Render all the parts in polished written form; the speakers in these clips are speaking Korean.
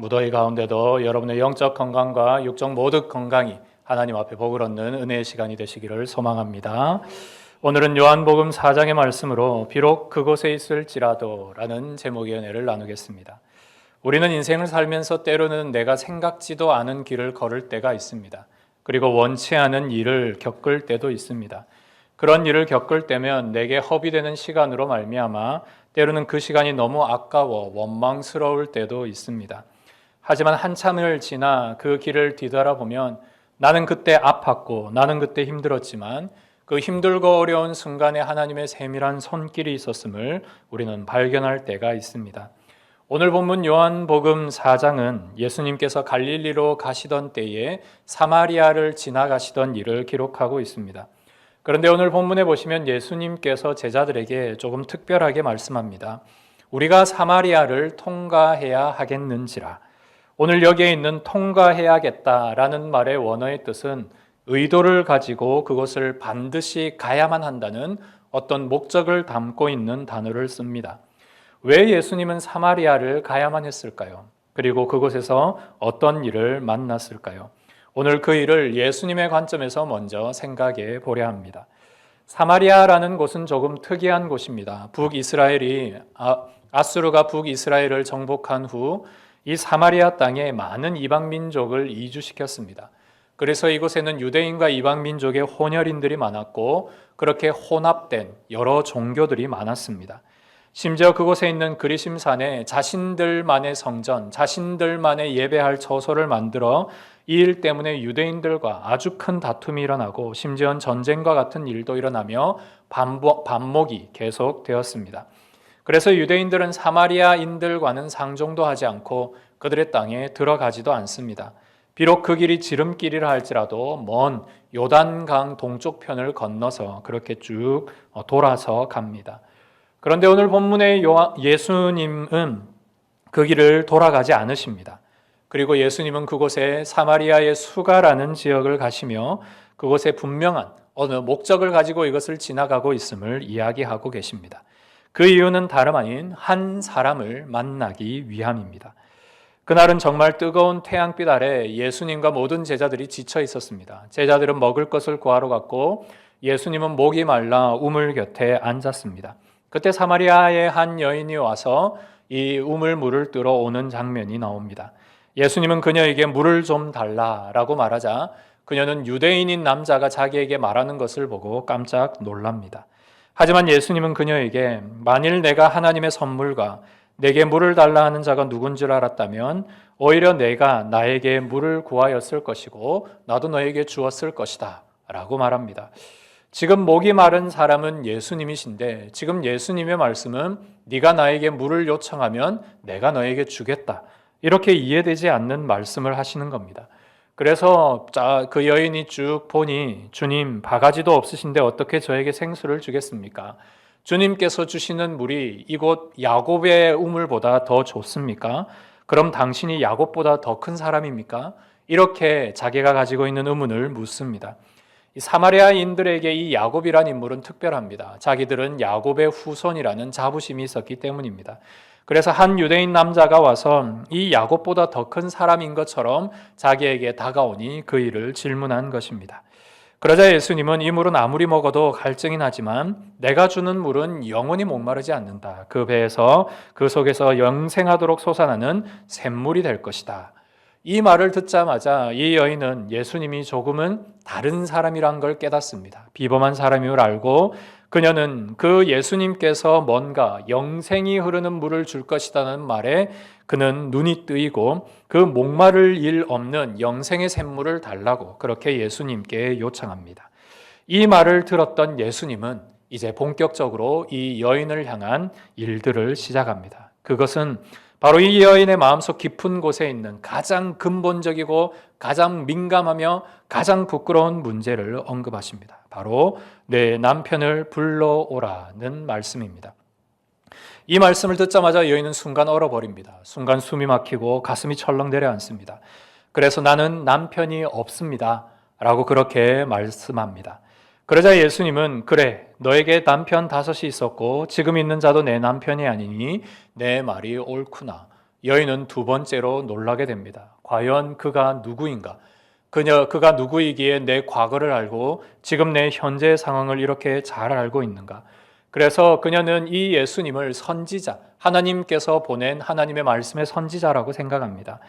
무더위 가운데도 여러분의 영적 건강과 육적 모든 건강이 하나님 앞에 복을 얻는 은혜의 시간이 되시기를 소망합니다. 오늘은 요한복음 4장의 말씀으로 비록 그곳에 있을지라도 라는 제목의 은혜를 나누겠습니다. 우리는 인생을 살면서 때로는 내가 생각지도 않은 길을 걸을 때가 있습니다. 그리고 원치 않은 일을 겪을 때도 있습니다. 그런 일을 겪을 때면 내게 허비되는 시간으로 말미암아 때로는 그 시간이 너무 아까워 원망스러울 때도 있습니다. 하지만 한참을 지나 그 길을 뒤돌아보면 나는 그때 아팠고 나는 그때 힘들었지만 그 힘들고 어려운 순간에 하나님의 세밀한 손길이 있었음을 우리는 발견할 때가 있습니다. 오늘 본문 요한복음 4장은 예수님께서 갈릴리로 가시던 때에 사마리아를 지나가시던 일을 기록하고 있습니다. 그런데 오늘 본문에 보시면 예수님께서 제자들에게 조금 특별하게 말씀합니다. 우리가 사마리아를 통과해야 하겠는지라. 오늘 여기에 있는 통과해야겠다라는 말의 원어의 뜻은 의도를 가지고 그것을 반드시 가야만 한다는 어떤 목적을 담고 있는 단어를 씁니다. 왜 예수님은 사마리아를 가야만 했을까요? 그리고 그곳에서 어떤 일을 만났을까요? 오늘 그 일을 예수님의 관점에서 먼저 생각해 보려 합니다. 사마리아라는 곳은 조금 특이한 곳입니다. 아수르가 북이스라엘을 정복한 후 이 사마리아 땅에 많은 이방 민족을 이주시켰습니다. 그래서 이곳에는 유대인과 이방 민족의 혼혈인들이 많았고 그렇게 혼합된 여러 종교들이 많았습니다. 심지어 그곳에 있는 그리심산에 자신들만의 성전, 자신들만의 예배할 처소를 만들어 이 일 때문에 유대인들과 아주 큰 다툼이 일어나고 심지어는 전쟁과 같은 일도 일어나며 반목이 계속되었습니다. 그래서 유대인들은 사마리아인들과는 상종도 하지 않고 그들의 땅에 들어가지도 않습니다. 비록 그 길이 지름길이라 할지라도 먼 요단강 동쪽 편을 건너서 그렇게 쭉 돌아서 갑니다. 그런데 오늘 본문의 예수님은 그 길을 돌아가지 않으십니다. 그리고 예수님은 그곳에 사마리아의 수가라는 지역을 가시며 그곳에 분명한 어느 목적을 가지고 이것을 지나가고 있음을 이야기하고 계십니다. 그 이유는 다름 아닌 한 사람을 만나기 위함입니다. 그날은 정말 뜨거운 태양빛 아래 예수님과 모든 제자들이 지쳐 있었습니다. 제자들은 먹을 것을 구하러 갔고 예수님은 목이 말라 우물 곁에 앉았습니다. 그때 사마리아의 한 여인이 와서 이 우물물을 뜨러 오는 장면이 나옵니다. 예수님은 그녀에게 물을 좀 달라라고 말하자 그녀는 유대인인 남자가 자기에게 말하는 것을 보고 깜짝 놀랍니다. 하지만 예수님은 그녀에게 만일 내가 하나님의 선물과 내게 물을 달라 하는 자가 누군 줄 알았다면 오히려 내가 나에게 물을 구하였을 것이고 나도 너에게 주었을 것이다 라고 말합니다. 지금 목이 마른 사람은 예수님이신데 지금 예수님의 말씀은 네가 나에게 물을 요청하면 내가 너에게 주겠다 이렇게 이해되지 않는 말씀을 하시는 겁니다. 그래서 그 여인이 쭉 보니 주님 바가지도 없으신데 어떻게 저에게 생수를 주겠습니까? 주님께서 주시는 물이 이곳 야곱의 우물보다 더 좋습니까? 그럼 당신이 야곱보다 더 큰 사람입니까? 이렇게 자기가 가지고 있는 의문을 묻습니다. 이 사마리아인들에게 이 야곱이란 인물은 특별합니다. 자기들은 야곱의 후손이라는 자부심이 있었기 때문입니다. 그래서 한 유대인 남자가 와서 이 야곱보다 더 큰 사람인 것처럼 자기에게 다가오니 그 일을 질문한 것입니다. 그러자 예수님은 이 물은 아무리 먹어도 갈증이 나지만 내가 주는 물은 영원히 목마르지 않는다. 그 배에서 그 속에서 영생하도록 솟아나는 샘물이 될 것이다. 이 말을 듣자마자 이 여인은 예수님이 조금은 다른 사람이란 걸 깨닫습니다. 비범한 사람임을 알고 그녀는 그 예수님께서 뭔가 영생이 흐르는 물을 줄 것이라는 말에 그는 눈이 뜨이고 그 목마를 일 없는 영생의 샘물을 달라고 그렇게 예수님께 요청합니다. 이 말을 들었던 예수님은 이제 본격적으로 이 여인을 향한 일들을 시작합니다. 그것은 바로 이 여인의 마음속 깊은 곳에 있는 가장 근본적이고 가장 민감하며 가장 부끄러운 문제를 언급하십니다. 바로 내 남편을 불러오라는 말씀입니다. 이 말씀을 듣자마자 여인은 순간 얼어버립니다. 순간 숨이 막히고 가슴이 철렁 내려앉습니다. 그래서 나는 남편이 없습니다 라고 그렇게 말씀합니다. 그러자 예수님은 그래 너에게 남편 5이 있었고 지금 있는 자도 내 남편이 아니니 내 말이 옳구나. 여인은 두 번째로 놀라게 됩니다. 과연 그가 누구인가? 그가 누구이기에 내 과거를 알고 지금 내 현재 상황을 이렇게 잘 알고 있는가? 그래서 그녀는 이 예수님을 선지자, 하나님께서 보낸 하나님의 말씀의 선지자라고 생각합니다.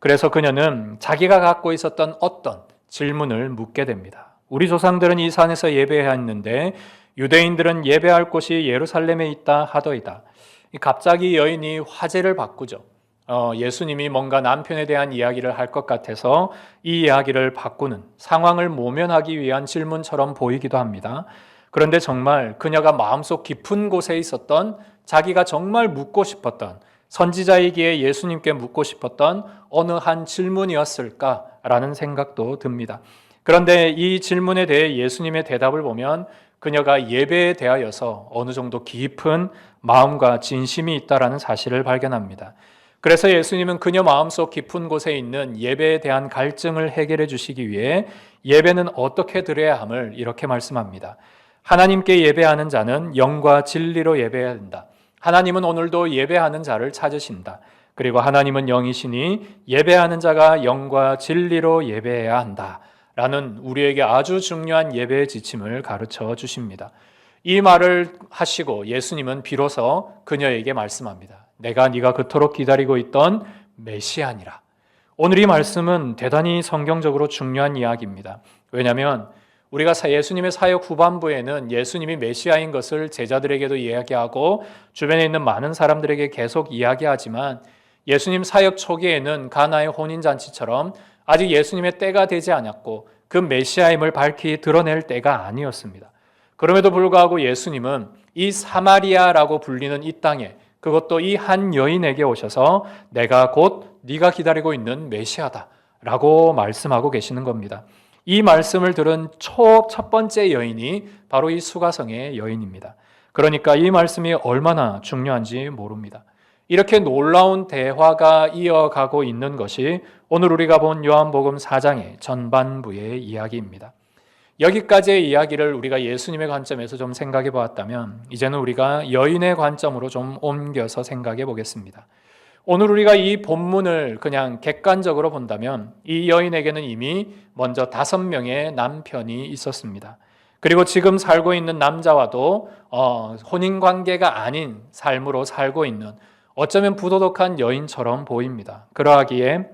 그래서 그녀는 자기가 갖고 있었던 어떤 질문을 묻게 됩니다. 우리 조상들은 이 산에서 예배했는데 유대인들은 예배할 곳이 예루살렘에 있다 하더이다. 갑자기 여인이 화제를 바꾸죠. 예수님이 뭔가 남편에 대한 이야기를 할 것 같아서 이 이야기를 바꾸는 상황을 모면하기 위한 질문처럼 보이기도 합니다. 그런데 정말 그녀가 마음속 깊은 곳에 있었던 자기가 정말 묻고 싶었던 선지자이기에 예수님께 묻고 싶었던 어느 한 질문이었을까라는 생각도 듭니다. 그런데 이 질문에 대해 예수님의 대답을 보면 그녀가 예배에 대하여서 어느 정도 깊은 마음과 진심이 있다라는 사실을 발견합니다. 그래서 예수님은 그녀 마음속 깊은 곳에 있는 예배에 대한 갈증을 해결해 주시기 위해 예배는 어떻게 드려야 함을 이렇게 말씀합니다. 하나님께 예배하는 자는 영과 진리로 예배해야 된다. 하나님은 오늘도 예배하는 자를 찾으신다. 그리고 하나님은 영이시니 예배하는 자가 영과 진리로 예배해야 한다. 라는 우리에게 아주 중요한 예배의 지침을 가르쳐 주십니다. 이 말을 하시고 예수님은 비로소 그녀에게 말씀합니다. 내가 네가 그토록 기다리고 있던 메시아니라. 오늘 이 말씀은 대단히 성경적으로 중요한 이야기입니다. 왜냐하면 우리가 예수님의 사역 후반부에는 예수님이 메시아인 것을 제자들에게도 이야기하고 주변에 있는 많은 사람들에게 계속 이야기하지만 예수님 사역 초기에는 가나의 혼인잔치처럼 아직 예수님의 때가 되지 않았고 그 메시아임을 밝히 드러낼 때가 아니었습니다. 그럼에도 불구하고 예수님은 이 사마리아라고 불리는 이 땅에 그것도 이 한 여인에게 오셔서 내가 곧 네가 기다리고 있는 메시아다 라고 말씀하고 계시는 겁니다. 이 말씀을 들은 첫 번째 여인이 바로 이 수가성의 여인입니다. 그러니까 이 말씀이 얼마나 중요한지 모릅니다. 이렇게 놀라운 대화가 이어가고 있는 것이 오늘 우리가 본 요한복음 4장의 전반부의 이야기입니다. 여기까지의 이야기를 우리가 예수님의 관점에서 좀 생각해 보았다면 이제는 우리가 여인의 관점으로 좀 옮겨서 생각해 보겠습니다. 오늘 우리가 이 본문을 그냥 객관적으로 본다면 이 여인에게는 이미 먼저 5명의 남편이 있었습니다. 그리고 지금 살고 있는 남자와도 혼인관계가 아닌 삶으로 살고 있는 어쩌면 부도덕한 여인처럼 보입니다. 그러하기에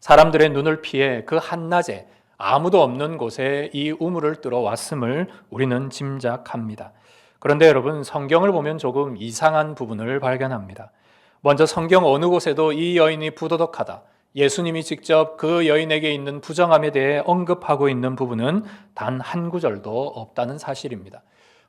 사람들의 눈을 피해 그 한낮에 아무도 없는 곳에 이 우물을 뚫어 왔음을 우리는 짐작합니다. 그런데 여러분, 성경을 보면 조금 이상한 부분을 발견합니다. 먼저 성경 어느 곳에도 이 여인이 부도덕하다, 예수님이 직접 그 여인에게 있는 부정함에 대해 언급하고 있는 부분은 단 한 구절도 없다는 사실입니다.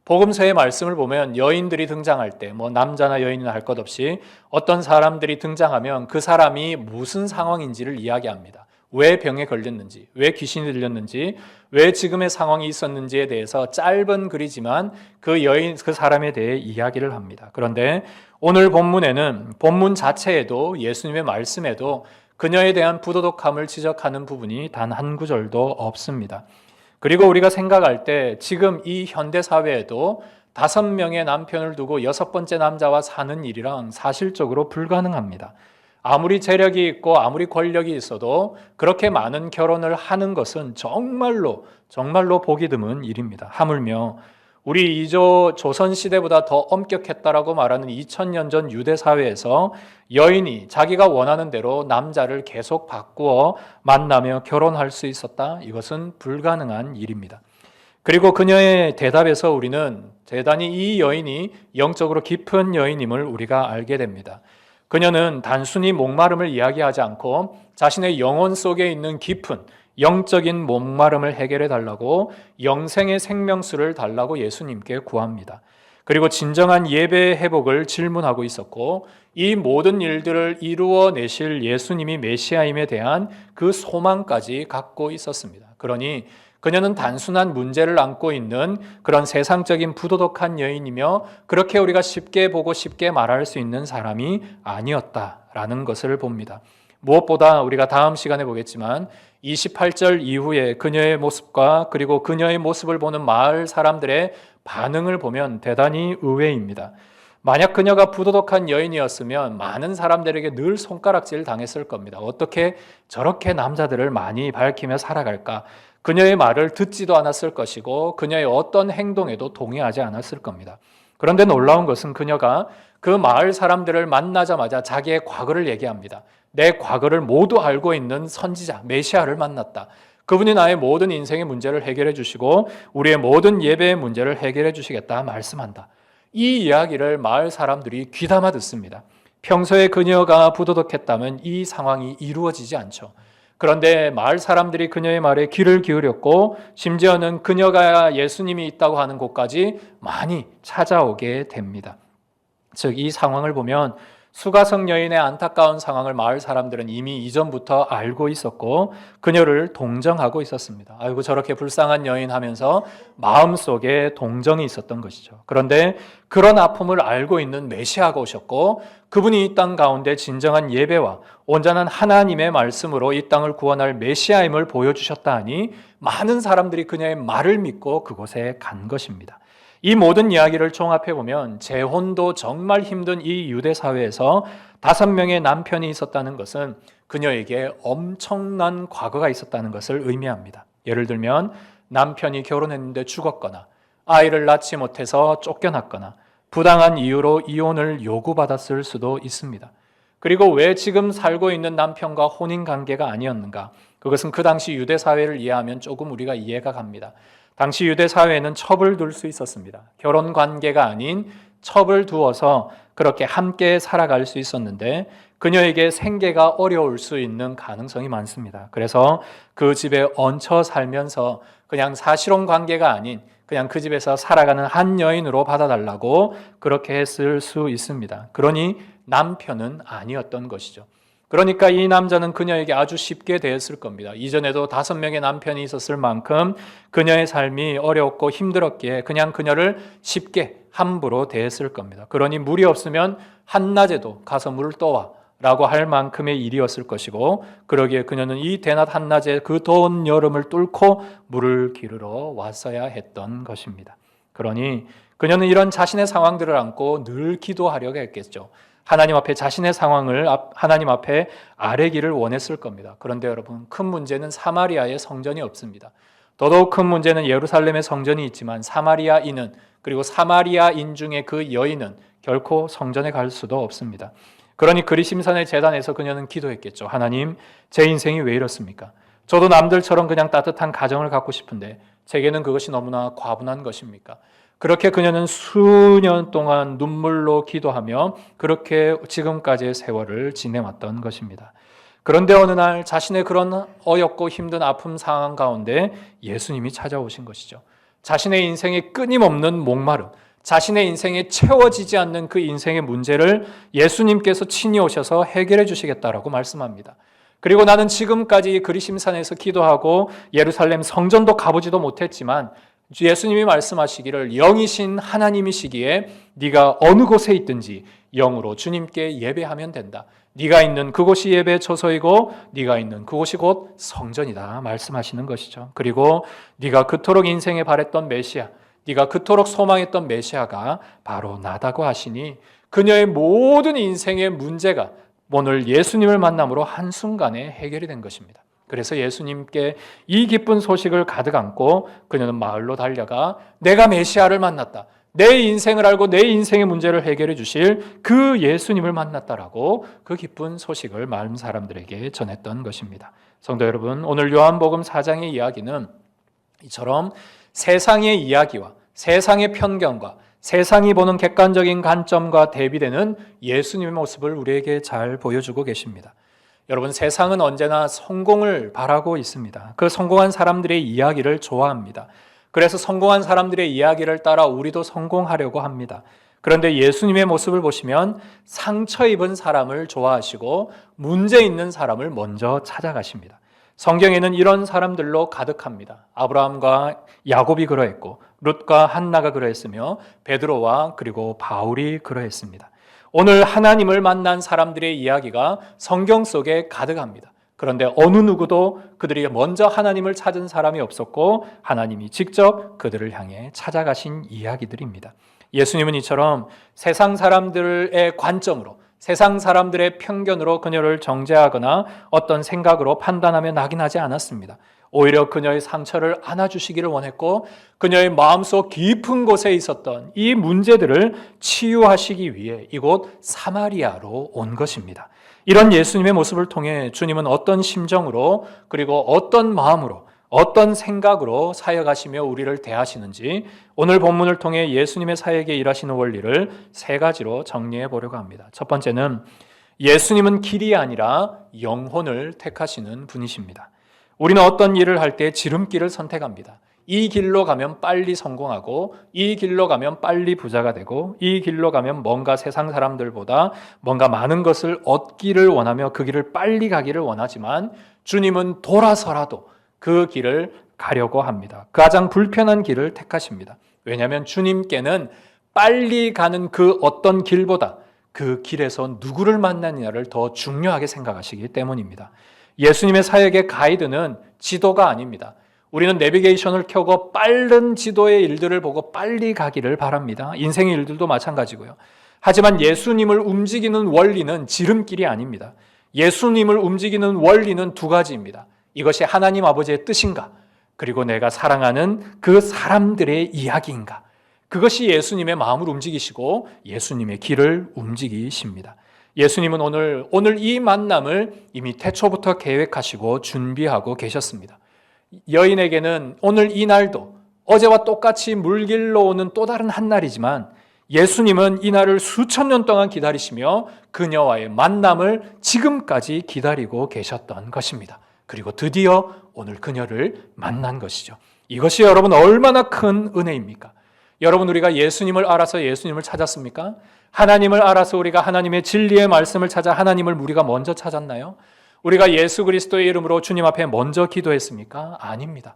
복음서의 말씀을 보면 여인들이 등장할 때 남자나 여인이나 할 것 없이 어떤 사람들이 등장하면 그 사람이 무슨 상황인지를 이야기합니다. 왜 병에 걸렸는지, 왜 귀신이 들렸는지, 왜 지금의 상황이 있었는지에 대해서 짧은 글이지만 그 사람에 대해 이야기를 합니다. 그런데 오늘 본문에는 본문 자체에도 예수님의 말씀에도 그녀에 대한 부도덕함을 지적하는 부분이 단 한 구절도 없습니다. 그리고 우리가 생각할 때 지금 이 현대 사회에도 5명의 남편을 두고 6번째 남자와 사는 일이랑 사실적으로 불가능합니다. 아무리 재력이 있고 아무리 권력이 있어도 그렇게 많은 결혼을 하는 것은 정말로 보기 드문 일입니다. 하물며 우리 이조 조선시대보다 더 엄격했다라고 말하는 2000년 전 유대 사회에서 여인이 자기가 원하는 대로 남자를 계속 바꾸어 만나며 결혼할 수 있었다? 이것은 불가능한 일입니다. 그리고 그녀의 대답에서 우리는 대단히 이 여인이 영적으로 깊은 여인임을 우리가 알게 됩니다. 그녀는 단순히 목마름을 이야기하지 않고 자신의 영혼 속에 있는 깊은 영적인 목마름을 해결해 달라고 영생의 생명수를 달라고 예수님께 구합니다. 그리고 진정한 예배의 회복을 질문하고 있었고 이 모든 일들을 이루어내실 예수님이 메시아임에 대한 그 소망까지 갖고 있었습니다. 그러니 그녀는 단순한 문제를 안고 있는 그런 세상적인 부도덕한 여인이며 그렇게 우리가 쉽게 보고 쉽게 말할 수 있는 사람이 아니었다라는 것을 봅니다. 무엇보다 우리가 다음 시간에 보겠지만 28절 이후에 그녀의 모습과 그리고 그녀의 모습을 보는 마을 사람들의 반응을 보면 대단히 의외입니다. 만약 그녀가 부도덕한 여인이었으면 많은 사람들에게 늘 손가락질 당했을 겁니다. 어떻게 저렇게 남자들을 많이 밝히며 살아갈까? 그녀의 말을 듣지도 않았을 것이고 그녀의 어떤 행동에도 동의하지 않았을 겁니다. 그런데 놀라운 것은 그녀가 그 마을 사람들을 만나자마자 자기의 과거를 얘기합니다. 내 과거를 모두 알고 있는 선지자 메시아를 만났다. 그분이 나의 모든 인생의 문제를 해결해 주시고 우리의 모든 예배의 문제를 해결해 주시겠다 말씀한다. 이 이야기를 마을 사람들이 귀담아 듣습니다. 평소에 그녀가 부도덕했다면 이 상황이 이루어지지 않죠. 그런데 마을 사람들이 그녀의 말에 귀를 기울였고 심지어는 그녀가 예수님이 있다고 하는 곳까지 많이 찾아오게 됩니다. 즉 이 상황을 보면 수가성 여인의 안타까운 상황을 마을 사람들은 이미 이전부터 알고 있었고 그녀를 동정하고 있었습니다. 아이고 저렇게 불쌍한 여인 하면서 마음속에 동정이 있었던 것이죠. 그런데 그런 아픔을 알고 있는 메시아가 오셨고 그분이 이 땅 가운데 진정한 예배와 온전한 하나님의 말씀으로 이 땅을 구원할 메시아임을 보여주셨다 하니 많은 사람들이 그녀의 말을 믿고 그곳에 간 것입니다. 이 모든 이야기를 종합해보면 재혼도 정말 힘든 이 유대 사회에서 5명의 남편이 있었다는 것은 그녀에게 엄청난 과거가 있었다는 것을 의미합니다. 예를 들면 남편이 결혼했는데 죽었거나 아이를 낳지 못해서 쫓겨났거나 부당한 이유로 이혼을 요구받았을 수도 있습니다. 그리고 왜 지금 살고 있는 남편과 혼인관계가 아니었는가? 그것은 그 당시 유대 사회를 이해하면 조금 우리가 이해가 갑니다. 당시 유대 사회에는 첩을 둘 수 있었습니다. 결혼 관계가 아닌 첩을 두어서 그렇게 함께 살아갈 수 있었는데 그녀에게 생계가 어려울 수 있는 가능성이 많습니다. 그래서 그 집에 얹혀 살면서 그냥 사실혼 관계가 아닌 그냥 그 집에서 살아가는 한 여인으로 받아달라고 그렇게 했을 수 있습니다. 그러니 남편은 아니었던 것이죠. 그러니까 이 남자는 그녀에게 아주 쉽게 대했을 겁니다. 이전에도 5명의 남편이 있었을 만큼 그녀의 삶이 어렵고 힘들었기에 그냥 그녀를 쉽게 함부로 대했을 겁니다. 그러니 물이 없으면 한낮에도 가서 물을 떠와 라고 할 만큼의 일이었을 것이고 그러기에 그녀는 이 대낮 한낮에 그 더운 여름을 뚫고 물을 기르러 왔어야 했던 것입니다. 그러니 그녀는 이런 자신의 상황들을 안고 늘 기도하려고 했겠죠. 하나님 앞에 자신의 상황을 하나님 앞에 아뢰기를 원했을 겁니다. 그런데 여러분 큰 문제는 사마리아에 성전이 없습니다. 더더욱 큰 문제는 예루살렘에 성전이 있지만 사마리아인은 그리고 사마리아인 중에 그 여인은 결코 성전에 갈 수도 없습니다. 그러니 그리심산의 제단에서 그녀는 기도했겠죠. 하나님 제 인생이 왜 이렇습니까? 저도 남들처럼 그냥 따뜻한 가정을 갖고 싶은데 제게는 그것이 너무나 과분한 것입니까? 그렇게 그녀는 수년 동안 눈물로 기도하며 그렇게 지금까지의 세월을 지내왔던 것입니다. 그런데 어느 날 자신의 그런 어렵고 힘든 아픔 상황 가운데 예수님이 찾아오신 것이죠. 자신의 인생에 끊임없는 목마름, 자신의 인생에 채워지지 않는 그 인생의 문제를 예수님께서 친히 오셔서 해결해 주시겠다라고 말씀합니다. 그리고 나는 지금까지 그리심산에서 기도하고 예루살렘 성전도 가보지도 못했지만 예수님이 말씀하시기를 영이신 하나님이시기에 네가 어느 곳에 있든지 영으로 주님께 예배하면 된다. 네가 있는 그곳이 예배의 처소이고 네가 있는 그곳이 곧 성전이다 말씀하시는 것이죠. 그리고 네가 그토록 인생에 바랬던 메시아, 네가 그토록 소망했던 메시아가 바로 나다고 하시니 그녀의 모든 인생의 문제가 오늘 예수님을 만남으로 한순간에 해결이 된 것입니다. 그래서 예수님께 이 기쁜 소식을 가득 안고 그녀는 마을로 달려가 내가 메시아를 만났다. 내 인생을 알고 내 인생의 문제를 해결해 주실 그 예수님을 만났다라고 그 기쁜 소식을 마을 사람들에게 전했던 것입니다. 성도 여러분, 오늘 요한복음 4장의 이야기는 이처럼 세상의 이야기와 세상의 편견과 세상이 보는 객관적인 관점과 대비되는 예수님의 모습을 우리에게 잘 보여주고 계십니다. 여러분 세상은 언제나 성공을 바라고 있습니다. 그 성공한 사람들의 이야기를 좋아합니다. 그래서 성공한 사람들의 이야기를 따라 우리도 성공하려고 합니다. 그런데 예수님의 모습을 보시면 상처 입은 사람을 좋아하시고 문제 있는 사람을 먼저 찾아가십니다. 성경에는 이런 사람들로 가득합니다. 아브라함과 야곱이 그러했고 룻과 한나가 그러했으며 베드로와 그리고 바울이 그러했습니다. 오늘 하나님을 만난 사람들의 이야기가 성경 속에 가득합니다. 그런데 어느 누구도 그들이 먼저 하나님을 찾은 사람이 없었고 하나님이 직접 그들을 향해 찾아가신 이야기들입니다. 예수님은 이처럼 세상 사람들의 관점으로, 세상 사람들의 편견으로 그녀를 정죄하거나 어떤 생각으로 판단하며 낙인하지 않았습니다. 오히려 그녀의 상처를 안아주시기를 원했고 그녀의 마음속 깊은 곳에 있었던 이 문제들을 치유하시기 위해 이곳 사마리아로 온 것입니다. 이런 예수님의 모습을 통해 주님은 어떤 심정으로 그리고 어떤 마음으로 어떤 생각으로 사역하시며 우리를 대하시는지 오늘 본문을 통해 예수님의 사역에 일하시는 원리를 세 가지로 정리해 보려고 합니다. 첫 번째는 예수님은 길이 아니라 영혼을 택하시는 분이십니다. 우리는 어떤 일을 할 때 지름길을 선택합니다. 이 길로 가면 빨리 성공하고 이 길로 가면 빨리 부자가 되고 이 길로 가면 뭔가 세상 사람들보다 뭔가 많은 것을 얻기를 원하며 그 길을 빨리 가기를 원하지만 주님은 돌아서라도 그 길을 가려고 합니다. 가장 불편한 길을 택하십니다. 왜냐하면 주님께는 빨리 가는 그 어떤 길보다 그 길에서 누구를 만나느냐를 더 중요하게 생각하시기 때문입니다. 예수님의 사역의 가이드는 지도가 아닙니다. 우리는 내비게이션을 켜고 빠른 지도의 일들을 보고 빨리 가기를 바랍니다. 인생의 일들도 마찬가지고요. 하지만 예수님을 움직이는 원리는 지름길이 아닙니다. 예수님을 움직이는 원리는 두 가지입니다. 이것이 하나님 아버지의 뜻인가? 그리고 내가 사랑하는 그 사람들의 이야기인가? 그것이 예수님의 마음을 움직이시고 예수님의 길을 움직이십니다. 예수님은 오늘 이 만남을 이미 태초부터 계획하시고 준비하고 계셨습니다. 여인에게는 오늘 이 날도 어제와 똑같이 물길로 오는 또 다른 한 날이지만 예수님은 이 날을 수천 년 동안 기다리시며 그녀와의 만남을 지금까지 기다리고 계셨던 것입니다. 그리고 드디어 오늘 그녀를 만난 것이죠. 이것이 여러분 얼마나 큰 은혜입니까? 여러분 우리가 예수님을 알아서 예수님을 찾았습니까? 하나님을 알아서 우리가 하나님의 진리의 말씀을 찾아 하나님을 우리가 먼저 찾았나요? 우리가 예수 그리스도의 이름으로 주님 앞에 먼저 기도했습니까? 아닙니다.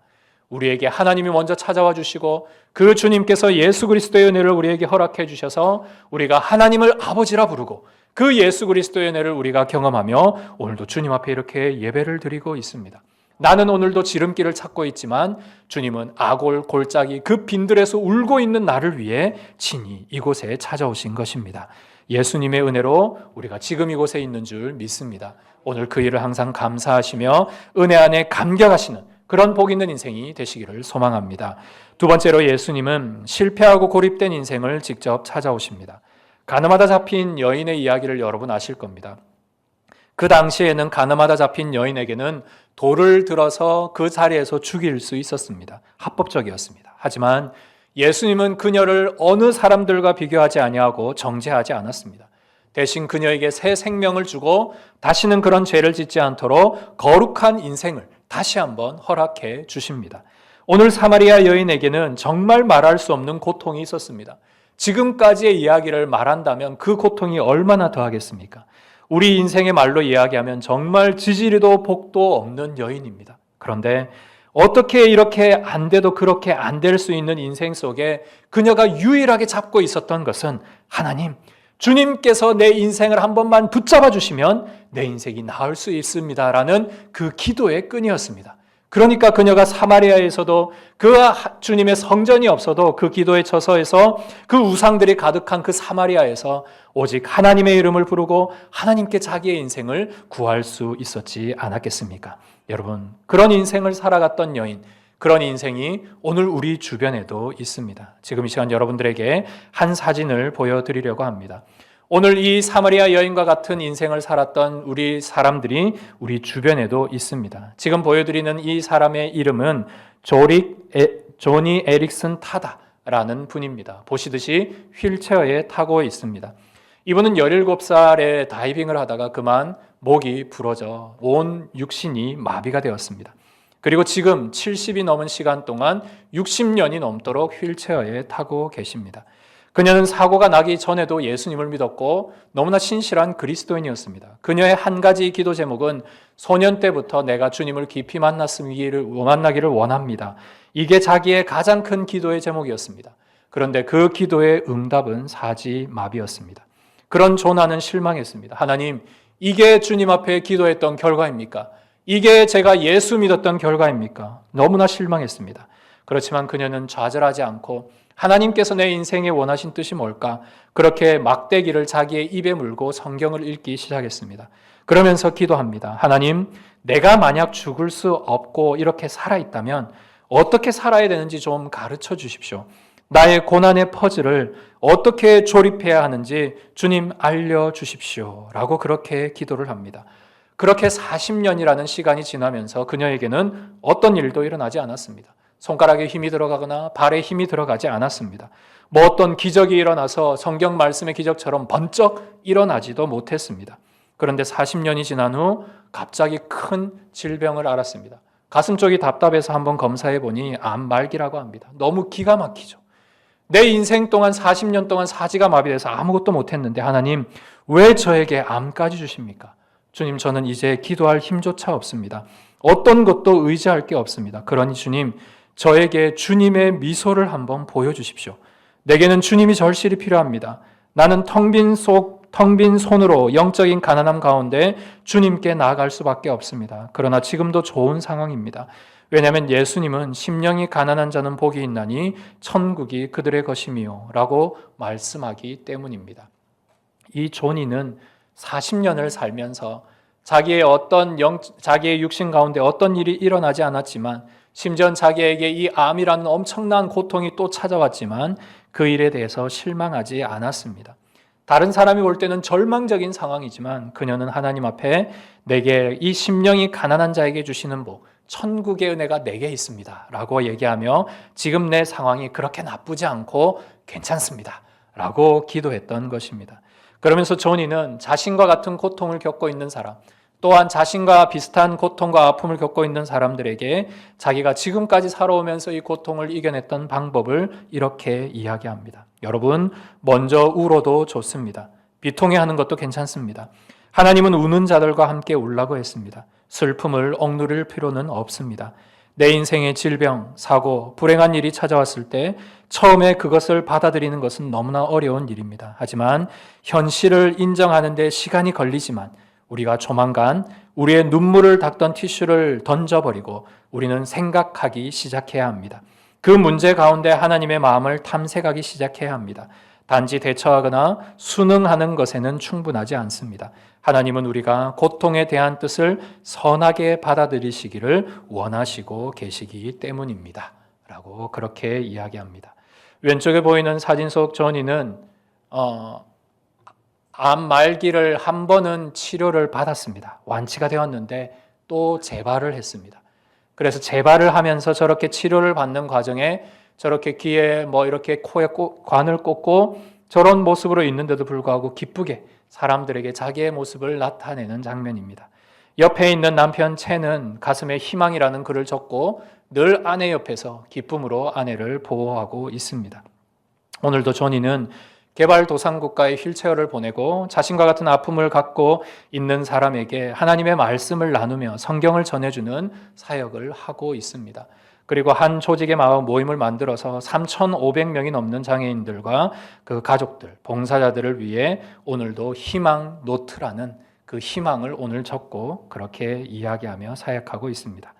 우리에게 하나님이 먼저 찾아와 주시고 그 주님께서 예수 그리스도의 은혜를 우리에게 허락해 주셔서 우리가 하나님을 아버지라 부르고 그 예수 그리스도의 은혜를 우리가 경험하며 오늘도 주님 앞에 이렇게 예배를 드리고 있습니다. 나는 오늘도 지름길을 찾고 있지만 주님은 아골 골짜기 그 빈들에서 울고 있는 나를 위해 친히 이곳에 찾아오신 것입니다. 예수님의 은혜로 우리가 지금 이곳에 있는 줄 믿습니다. 오늘 그 일을 항상 감사하시며 은혜 안에 감격하시는 그런 복 있는 인생이 되시기를 소망합니다. 두 번째로 예수님은 실패하고 고립된 인생을 직접 찾아오십니다. 가늠하다 잡힌 여인의 이야기를 여러분 아실 겁니다. 그 당시에는 가늠하다 잡힌 여인에게는 돌을 들어서 그 자리에서 죽일 수 있었습니다. 합법적이었습니다. 하지만 예수님은 그녀를 어느 사람들과 비교하지 아니하고 정죄하지 않았습니다. 대신 그녀에게 새 생명을 주고 다시는 그런 죄를 짓지 않도록 거룩한 인생을 다시 한번 허락해 주십니다. 오늘 사마리아 여인에게는 정말 말할 수 없는 고통이 있었습니다. 지금까지의 이야기를 말한다면 그 고통이 얼마나 더하겠습니까? 우리 인생의 말로 이야기하면 정말 지지리도 복도 없는 여인입니다. 그런데 어떻게 이렇게 안 돼도 그렇게 안 될 수 있는 인생 속에 그녀가 유일하게 잡고 있었던 것은 하나님, 주님께서 내 인생을 한 번만 붙잡아 주시면 내 인생이 나을 수 있습니다라는 그 기도의 끈이었습니다. 그러니까 그녀가 사마리아에서도 그 주님의 성전이 없어도 그 기도의 처소에서 그 우상들이 가득한 그 사마리아에서 오직 하나님의 이름을 부르고 하나님께 자기의 인생을 구할 수 있었지 않았겠습니까? 여러분, 그런 인생을 살아갔던 여인, 그런 인생이 오늘 우리 주변에도 있습니다. 지금 이 시간 여러분들에게 한 사진을 보여드리려고 합니다. 오늘 이 사마리아 여인과 같은 인생을 살았던 우리 사람들이 우리 주변에도 있습니다. 지금 보여드리는 이 사람의 이름은 조니 에릭슨 타다라는 분입니다. 보시듯이 휠체어에 타고 있습니다. 이분은 17살에 다이빙을 하다가 그만 목이 부러져 온 육신이 마비가 되었습니다. 그리고 지금 70이 넘은 시간 동안 60년이 넘도록 휠체어에 타고 계십니다. 그녀는 사고가 나기 전에도 예수님을 믿었고 너무나 신실한 그리스도인이었습니다. 그녀의 한 가지 기도 제목은 소년 때부터 내가 주님을 깊이 만나기를 원합니다. 이게 자기의 가장 큰 기도의 제목이었습니다. 그런데 그 기도의 응답은 사지마비였습니다. 그런 조나는 실망했습니다. 하나님, 이게 주님 앞에 기도했던 결과입니까? 이게 제가 예수 믿었던 결과입니까? 너무나 실망했습니다. 그렇지만 그녀는 좌절하지 않고 하나님께서 내 인생에 원하신 뜻이 뭘까? 그렇게 막대기를 자기의 입에 물고 성경을 읽기 시작했습니다. 그러면서 기도합니다. 하나님, 내가 만약 죽을 수 없고 이렇게 살아있다면 어떻게 살아야 되는지 좀 가르쳐 주십시오. 나의 고난의 퍼즐을 어떻게 조립해야 하는지 주님 알려주십시오. 라고 그렇게 기도를 합니다. 그렇게 40년이라는 시간이 지나면서 그녀에게는 어떤 일도 일어나지 않았습니다. 손가락에 힘이 들어가거나 발에 힘이 들어가지 않았습니다. 뭐 어떤 기적이 일어나서 성경 말씀의 기적처럼 번쩍 일어나지도 못했습니다. 그런데 40년이 지난 후 갑자기 큰 질병을 앓았습니다. 가슴 쪽이 답답해서 한번 검사해 보니 암 말기라고 합니다. 너무 기가 막히죠. 내 인생 동안 40년 동안 사지가 마비돼서 아무것도 못했는데 하나님 왜 저에게 암까지 주십니까? 주님, 저는 이제 기도할 힘조차 없습니다. 어떤 것도 의지할 게 없습니다. 그러니 주님, 저에게 주님의 미소를 한번 보여주십시오. 내게는 주님이 절실히 필요합니다. 나는 텅 빈 손으로 영적인 가난함 가운데 주님께 나아갈 수밖에 없습니다. 그러나 지금도 좋은 상황입니다. 왜냐하면 예수님은 심령이 가난한 자는 복이 있나니 천국이 그들의 것이미요 라고 말씀하기 때문입니다. 이 조니는 40년을 살면서 자기의 육신 가운데 어떤 일이 일어나지 않았지만 심지어 자기에게 이 암이라는 엄청난 고통이 또 찾아왔지만 그 일에 대해서 실망하지 않았습니다. 다른 사람이 볼 때는 절망적인 상황이지만 그녀는 하나님 앞에 내게 이 심령이 가난한 자에게 주시는 복, 천국의 은혜가 내게 있습니다 라고 얘기하며 지금 내 상황이 그렇게 나쁘지 않고 괜찮습니다 라고 기도했던 것입니다. 그러면서 조니는 자신과 같은 고통을 겪고 있는 사람, 또한 자신과 비슷한 고통과 아픔을 겪고 있는 사람들에게 자기가 지금까지 살아오면서 이 고통을 이겨냈던 방법을 이렇게 이야기합니다. 여러분, 먼저 울어도 좋습니다. 비통해하는 것도 괜찮습니다. 하나님은 우는 자들과 함께 울라고 했습니다. 슬픔을 억누를 필요는 없습니다. 내 인생의 질병, 사고, 불행한 일이 찾아왔을 때 처음에 그것을 받아들이는 것은 너무나 어려운 일입니다. 하지만 현실을 인정하는 데 시간이 걸리지만 우리가 조만간 우리의 눈물을 닦던 티슈를 던져버리고 우리는 생각하기 시작해야 합니다. 그 문제 가운데 하나님의 마음을 탐색하기 시작해야 합니다. 단지 대처하거나 순응하는 것에는 충분하지 않습니다. 하나님은 우리가 고통에 대한 뜻을 선하게 받아들이시기를 원하시고 계시기 때문입니다. 라고 그렇게 이야기합니다. 왼쪽에 보이는 사진 속 조니는 암 말기를 한 번은 치료를 받았습니다. 완치가 되었는데 또 재발을 했습니다. 그래서 재발을 하면서 저렇게 치료를 받는 과정에 저렇게 귀에 이렇게 코에 관을 꽂고 저런 모습으로 있는데도 불구하고 기쁘게 사람들에게 자기의 모습을 나타내는 장면입니다. 옆에 있는 남편 채는 가슴에 희망이라는 글을 적고 늘 아내 옆에서 기쁨으로 아내를 보호하고 있습니다. 오늘도 조니는 개발도상국가에 휠체어를 보내고 자신과 같은 아픔을 갖고 있는 사람에게 하나님의 말씀을 나누며 성경을 전해주는 사역을 하고 있습니다. 그리고 한 조직의 모임을 만들어서 3,500명이 넘는 장애인들과 그 가족들, 봉사자들을 위해 오늘도 희망 노트라는 그 희망을 오늘 적고 그렇게 이야기하며 사역하고 있습니다.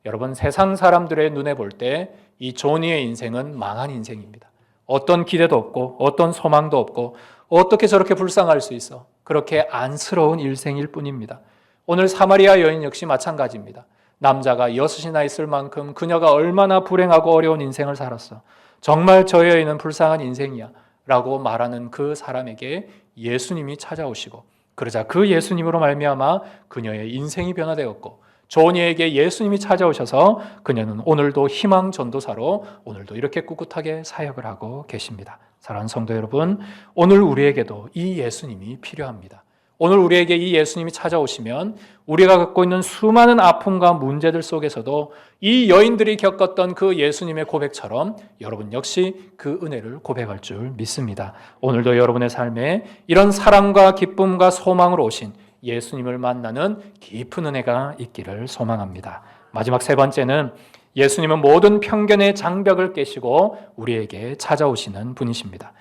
여러분, 세상 사람들의 눈에 볼 때 이 조니의 인생은 망한 인생입니다. 어떤 기대도 없고 어떤 소망도 없고 어떻게 저렇게 불쌍할 수 있어? 그렇게 안쓰러운 일생일 뿐입니다. 오늘 사마리아 여인 역시 마찬가지입니다. 남자가 6이나 있을 만큼 그녀가 얼마나 불행하고 어려운 인생을 살았어. 정말 저 여인은 불쌍한 인생이야 라고 말하는 그 사람에게 예수님이 찾아오시고 그러자 그 예수님으로 말미암아 그녀의 인생이 변화되었고 조니에게 예수님이 찾아오셔서 그녀는 오늘도 희망 전도사로 오늘도 이렇게 꿋꿋하게 사역을 하고 계십니다. 사랑하는 성도 여러분, 오늘 우리에게도 이 예수님이 필요합니다. 오늘 우리에게 이 예수님이 찾아오시면 우리가 갖고 있는 수많은 아픔과 문제들 속에서도 이 여인들이 겪었던 그 예수님의 고백처럼 여러분 역시 그 은혜를 고백할 줄 믿습니다. 오늘도 여러분의 삶에 이런 사랑과 기쁨과 소망으로 오신 예수님을 만나는 깊은 은혜가 있기를 소망합니다. 마지막 세 번째는 예수님은 모든 편견의 장벽을 깨시고 우리에게 찾아오시는 분이십니다.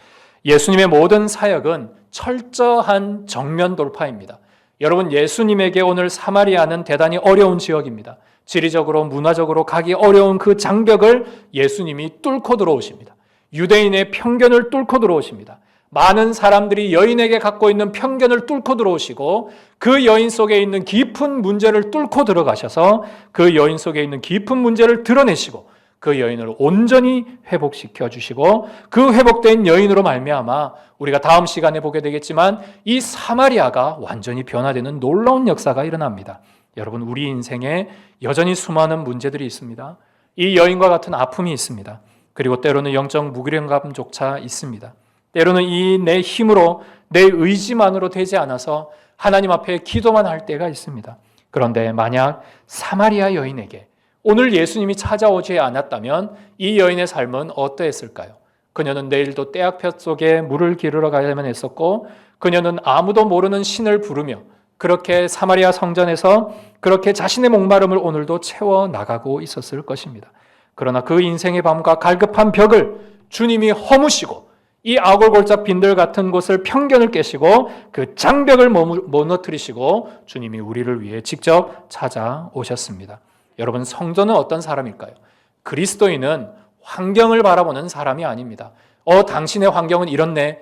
예수님의 모든 사역은 철저한 정면 돌파입니다. 여러분, 예수님에게 오늘 사마리아는 대단히 어려운 지역입니다. 지리적으로 문화적으로 가기 어려운 그 장벽을 예수님이 뚫고 들어오십니다. 유대인의 편견을 뚫고 들어오십니다. 많은 사람들이 여인에게 갖고 있는 편견을 뚫고 들어오시고 그 여인 속에 있는 깊은 문제를 뚫고 들어가셔서 그 여인 속에 있는 깊은 문제를 드러내시고 그 여인을 온전히 회복시켜 주시고 그 회복된 여인으로 말미암아 우리가 다음 시간에 보게 되겠지만 이 사마리아가 완전히 변화되는 놀라운 역사가 일어납니다. 여러분, 우리 인생에 여전히 수많은 문제들이 있습니다. 이 여인과 같은 아픔이 있습니다. 그리고 때로는 영적 무기력감조차 있습니다. 때로는 이 내 힘으로 내 의지만으로 되지 않아서 하나님 앞에 기도만 할 때가 있습니다. 그런데 만약 사마리아 여인에게 오늘 예수님이 찾아오지 않았다면 이 여인의 삶은 어떠했을까요? 그녀는 내일도 떼약볕 속에 물을 기르러 가야만 했었고 그녀는 아무도 모르는 신을 부르며 그렇게 사마리아 성전에서 그렇게 자신의 목마름을 오늘도 채워나가고 있었을 것입니다. 그러나 그 인생의 밤과 갈급한 벽을 주님이 허무시고 이 아골골짝 빈들 같은 곳을 편견을 깨시고 그 장벽을 무너뜨리시고 주님이 우리를 위해 직접 찾아오셨습니다. 여러분, 성도는 어떤 사람일까요? 그리스도인은 환경을 바라보는 사람이 아닙니다. 당신의 환경은 이렇네.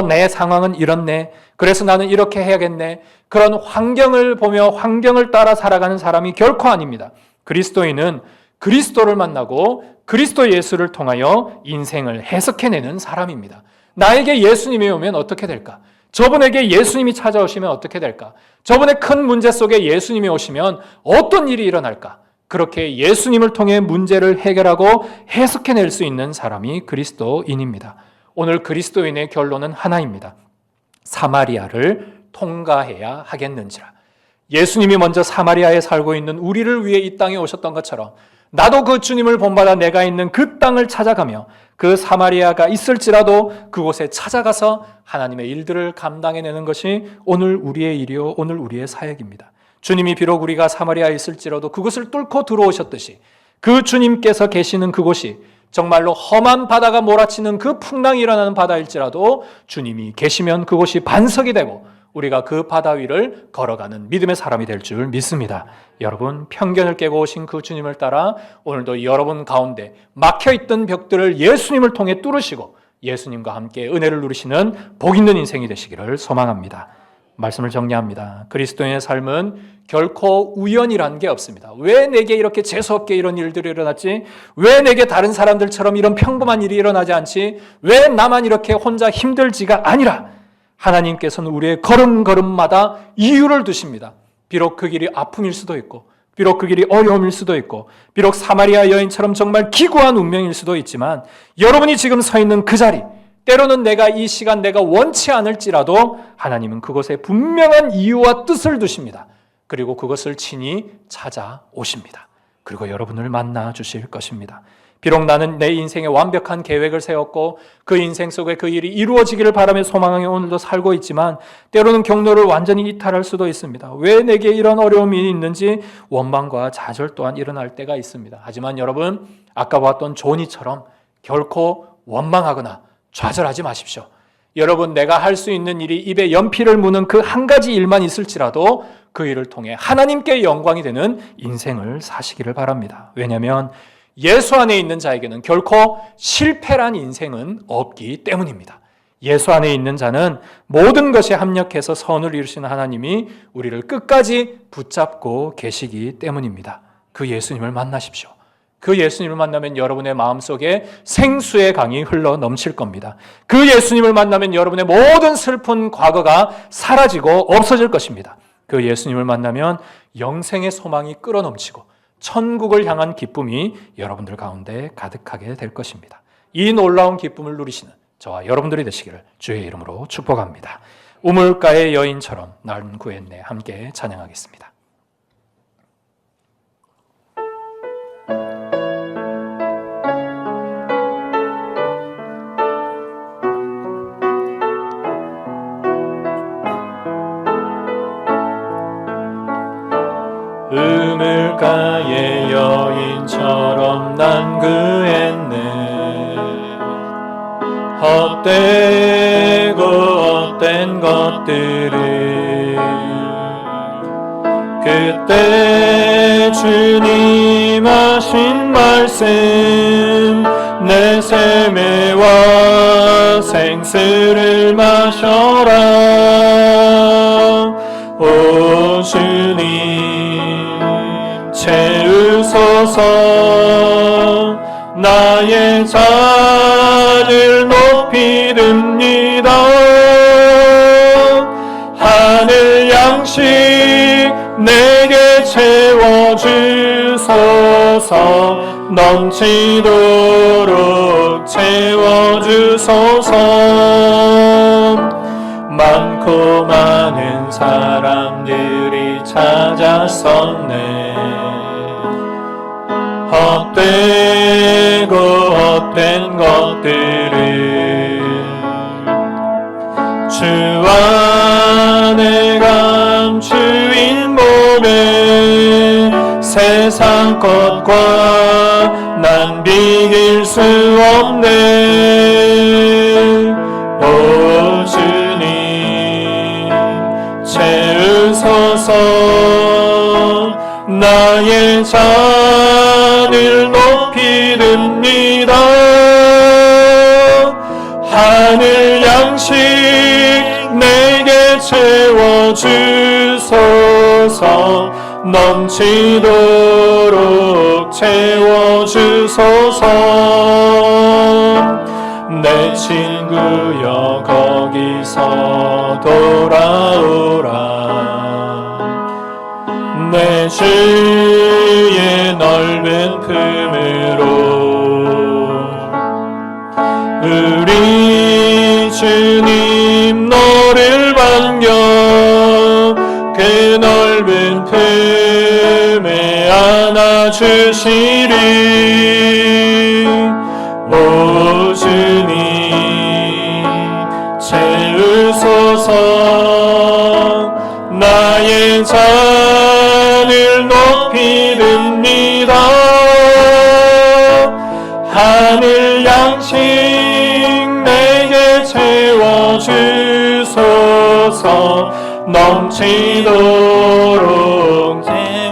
내 상황은 이렇네. 그래서 나는 이렇게 해야겠네. 그런 환경을 보며 환경을 따라 살아가는 사람이 결코 아닙니다. 그리스도인은 그리스도를 만나고 그리스도 예수를 통하여 인생을 해석해내는 사람입니다. 나에게 예수님이 오면 어떻게 될까? 저분에게 예수님이 찾아오시면 어떻게 될까? 저분의 큰 문제 속에 예수님이 오시면 어떤 일이 일어날까? 그렇게 예수님을 통해 문제를 해결하고 해석해낼 수 있는 사람이 그리스도인입니다. 오늘 그리스도인의 결론은 하나입니다. 사마리아를 통과해야 하겠는지라. 예수님이 먼저 사마리아에 살고 있는 우리를 위해 이 땅에 오셨던 것처럼 나도 그 주님을 본받아 내가 있는 그 땅을 찾아가며 그 사마리아가 있을지라도 그곳에 찾아가서 하나님의 일들을 감당해내는 것이 오늘 우리의 일이요 오늘 우리의 사역입니다. 주님이 비록 우리가 사마리아에 있을지라도 그곳을 뚫고 들어오셨듯이 그 주님께서 계시는 그곳이 정말로 험한 바다가 몰아치는 그 풍랑이 일어나는 바다일지라도 주님이 계시면 그곳이 반석이 되고 우리가 그 바다 위를 걸어가는 믿음의 사람이 될 줄 믿습니다. 여러분, 편견을 깨고 오신 그 주님을 따라 오늘도 여러분 가운데 막혀있던 벽들을 예수님을 통해 뚫으시고 예수님과 함께 은혜를 누리시는 복 있는 인생이 되시기를 소망합니다. 말씀을 정리합니다. 그리스도인의 삶은 결코 우연이라는 게 없습니다. 왜 내게 이렇게 재수없게 이런 일들이 일어났지? 왜 내게 다른 사람들처럼 이런 평범한 일이 일어나지 않지? 왜 나만 이렇게 혼자 힘들지가 아니라 하나님께서는 우리의 걸음걸음마다 이유를 두십니다. 비록 그 길이 아픔일 수도 있고 비록 그 길이 어려움일 수도 있고 비록 사마리아 여인처럼 정말 기구한 운명일 수도 있지만 여러분이 지금 서 있는 그 자리, 때로는 내가 이 시간 내가 원치 않을지라도 하나님은 그곳에 분명한 이유와 뜻을 두십니다. 그리고 그것을 친히 찾아오십니다. 그리고 여러분을 만나 주실 것입니다. 비록 나는 내 인생에 완벽한 계획을 세웠고 그 인생 속에 그 일이 이루어지기를 바라며 소망하며 오늘도 살고 있지만 때로는 경로를 완전히 이탈할 수도 있습니다. 왜 내게 이런 어려움이 있는지 원망과 좌절 또한 일어날 때가 있습니다. 하지만 여러분, 아까 봤던 조니처럼 결코 원망하거나 좌절하지 마십시오. 여러분, 내가 할 수 있는 일이 입에 연필을 무는 그 한 가지 일만 있을지라도 그 일을 통해 하나님께 영광이 되는 인생을 사시기를 바랍니다. 왜냐하면 예수 안에 있는 자에게는 결코 실패란 인생은 없기 때문입니다. 예수 안에 있는 자는 모든 것에 합력해서 선을 이루시는 하나님이 우리를 끝까지 붙잡고 계시기 때문입니다. 그 예수님을 만나십시오. 그 예수님을 만나면 여러분의 마음속에 생수의 강이 흘러 넘칠 겁니다. 그 예수님을 만나면 여러분의 모든 슬픈 과거가 사라지고 없어질 것입니다. 그 예수님을 만나면 영생의 소망이 끌어넘치고 천국을 향한 기쁨이 여러분들 가운데 가득하게 될 것입니다. 이 놀라운 기쁨을 누리시는 저와 여러분들이 되시기를 주의 이름으로 축복합니다. 우물가의 여인처럼 난 구했네. 함께 찬양하겠습니다. 우물가의 여인처럼 난 구했네. 헛되고 헛된 것들을 그때 주님 하신 말씀 내 생매와 생수를 마셔라. 오 주님 채우소서. 나의 잔을 높이 듭니다. 하늘 양식 내게 채워주소서. 넘치도록 채워주소서. 많고 많은 사람들이 찾아섰네. 헛되고 헛된 것들을 주 안에 감추인 몸에 세상 것과 난 비길 수 없네. 오 주님 채우소서. 나의 잔을 높이 듭니다. 하늘 양식 내게 채워주소서. 넘치도록 채워주소서. 내 친구여 거기서 돌아오라. 내 주의 넓은 품으로. 우리 주님 너를 반겨 그 넓은 품에 안아주시리. 오 주님 채우소서. 나의 잔을 높이 듭니다. 하늘 양식 내게 채워주소서. 넘치도록.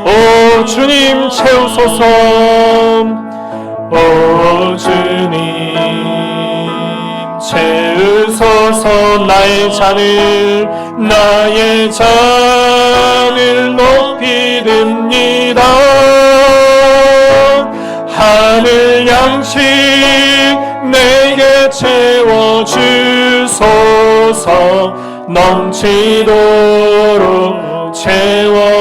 오 주님 채우소서. 오 주님 채우소서. 나의 잔을 높이 듭니다. 하늘 양식 내게 채워주소서. 넘치도록 채워주소서.